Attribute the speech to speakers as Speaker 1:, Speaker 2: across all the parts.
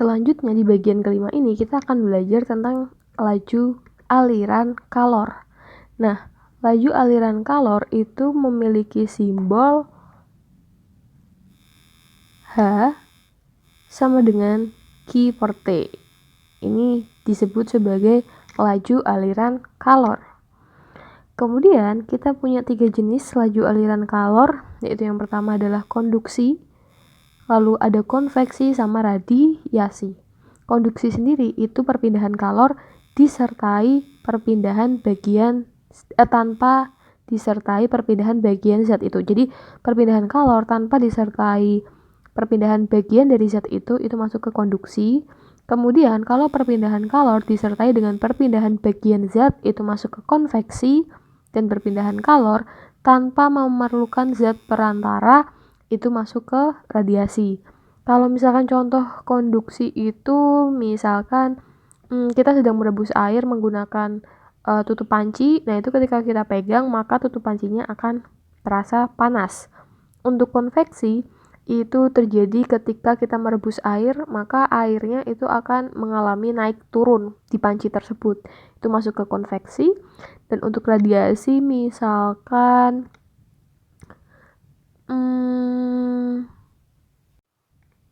Speaker 1: selanjutnya di bagian kelima ini kita akan belajar tentang laju aliran kalor. Nah, laju aliran kalor itu memiliki simbol H sama dengan Q per T. Ini disebut sebagai laju aliran kalor. Kemudian kita punya 3 jenis laju aliran kalor, yaitu yang pertama adalah konduksi, lalu ada konveksi sama radiasi. Konduksi sendiri itu perpindahan kalor disertai perpindahan bagian tanpa disertai perpindahan bagian zat itu. Jadi perpindahan kalor tanpa disertai perpindahan bagian dari zat itu masuk ke konduksi. Kemudian kalau perpindahan kalor disertai dengan perpindahan bagian zat itu masuk ke konveksi, dan perpindahan kalor tanpa memerlukan zat perantara itu masuk ke radiasi. Kalau misalkan contoh konduksi itu misalkan kita sedang merebus air menggunakan tutup panci, nah itu ketika kita pegang maka tutup pancinya akan terasa panas. Untuk konveksi itu terjadi ketika kita merebus air, maka airnya itu akan mengalami naik turun di panci tersebut. Itu masuk ke konveksi. Dan untuk radiasi misalkan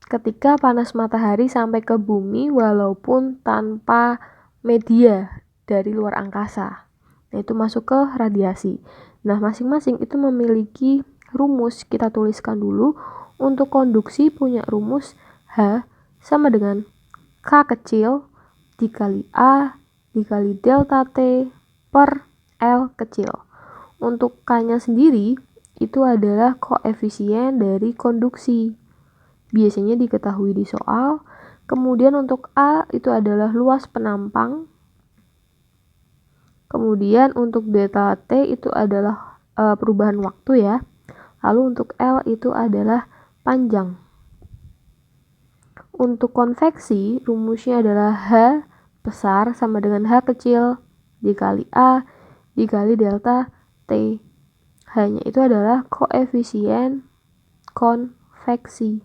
Speaker 1: ketika panas matahari sampai ke bumi walaupun tanpa media dari luar angkasa. Nah, itu masuk ke radiasi. Nah, masing-masing itu memiliki rumus. Kita tuliskan dulu. Untuk konduksi punya rumus H sama dengan K kecil dikali A dikali delta T per L kecil. Untuk K-nya sendiri itu adalah koefisien dari konduksi. Biasanya diketahui di soal. Kemudian untuk A itu adalah luas penampang. Kemudian untuk delta T itu adalah perubahan waktu ya. Lalu untuk L itu adalah panjang. Untuk konveksi, rumusnya adalah H besar sama dengan H kecil dikali A dikali delta T. H-nya itu adalah koefisien konveksi.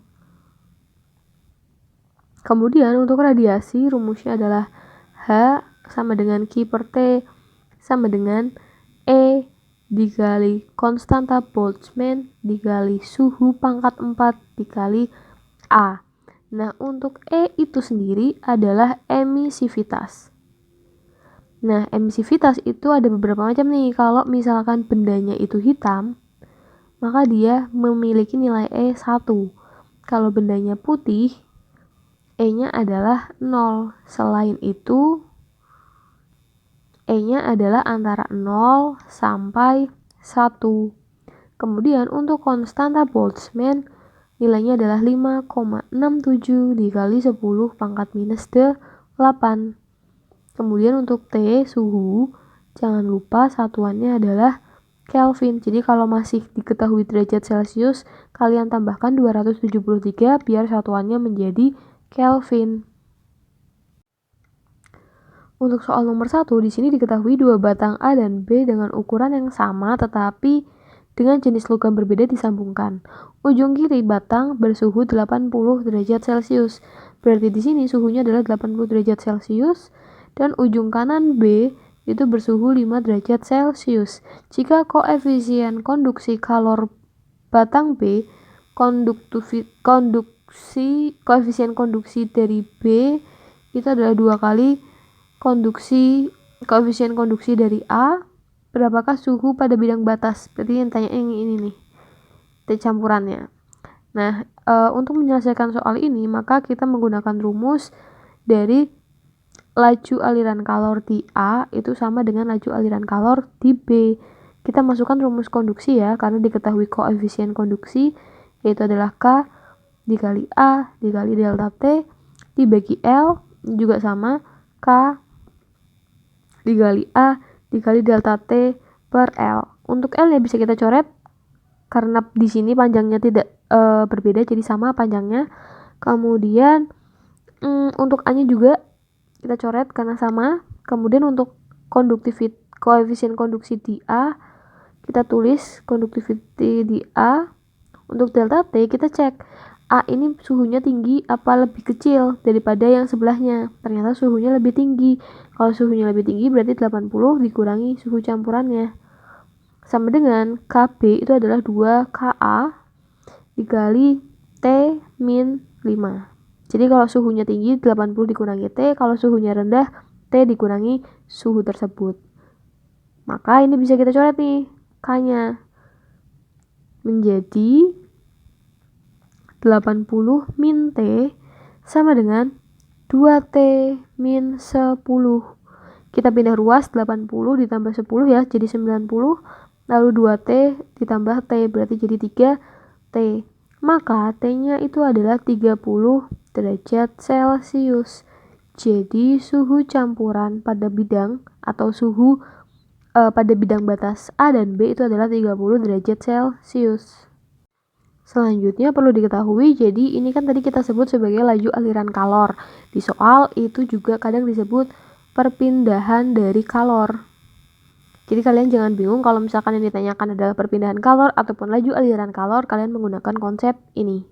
Speaker 1: Kemudian untuk radiasi, rumusnya adalah H sama dengan Q per T sama dengan E dikali konstanta Boltzmann dikali suhu pangkat 4 dikali A. Nah, untuk E itu sendiri adalah emisivitas. Nah, emisivitas itu ada beberapa macam nih. Kalau misalkan bendanya itu hitam, maka dia memiliki nilai E 1. Kalau bendanya putih, E-nya adalah 0. Selain itu, E-nya adalah antara 0 sampai 1. Kemudian untuk konstanta Boltzmann nilainya adalah 5,67 dikali 10 pangkat minus 8. Kemudian untuk T suhu, jangan lupa satuannya adalah Kelvin. Jadi kalau masih diketahui derajat Celcius, kalian tambahkan 273 biar satuannya menjadi Kelvin. Untuk soal nomor 1, di sini diketahui 2 batang A dan B dengan ukuran yang sama tetapi dengan jenis logam berbeda disambungkan. Ujung kiri batang bersuhu 80 derajat Celcius. Berarti di sini suhunya adalah 80 derajat Celcius dan ujung kanan B itu bersuhu 5 derajat Celcius. Jika koefisien konduksi kalor batang B, koefisien konduksi dari B itu adalah 2 kali koefisien konduksi dari A, berapakah suhu pada bidang batas? Berarti yang tanya yang ini nih, campurannya. Nah, untuk menyelesaikan soal ini, maka kita menggunakan rumus dari laju aliran kalor di A itu sama dengan laju aliran kalor di B. Kita masukkan rumus konduksi ya, karena diketahui koefisien konduksi, yaitu adalah K dikali A dikali delta T dibagi L, juga sama K dikali A dikali delta T per L. Untuk L ya bisa kita coret karena di sini panjangnya tidak berbeda, jadi sama panjangnya. Kemudian untuk A-nya juga kita coret karena sama. Kemudian untuk koefisien konduksi di A kita tulis conductivity di A. Untuk delta T kita cek A ini suhunya tinggi apa lebih kecil daripada yang sebelahnya. Ternyata suhunya lebih tinggi. Kalau suhunya lebih tinggi berarti 80 dikurangi suhu campurannya. Sama dengan KB itu adalah 2Ka dikali T min 5. Jadi kalau suhunya tinggi 80 dikurangi T, kalau suhunya rendah T dikurangi suhu tersebut. Maka ini bisa kita coret nih K-nya. Menjadi 80 min T sama dengan 2T min 10. Kita pindah ruas, 80 ditambah 10 ya, jadi 90. Lalu 2T ditambah T, berarti jadi 3T. Maka T-nya itu adalah 30 derajat Celcius. Jadi suhu campuran pada bidang atau suhu pada bidang batas A dan B itu adalah 30 derajat Celcius. Selanjutnya perlu diketahui, jadi ini kan tadi kita sebut sebagai laju aliran kalor. Di soal itu juga kadang disebut perpindahan dari kalor. Jadi kalian jangan bingung kalau misalkan yang ditanyakan adalah perpindahan kalor ataupun laju aliran kalor, kalian menggunakan konsep ini.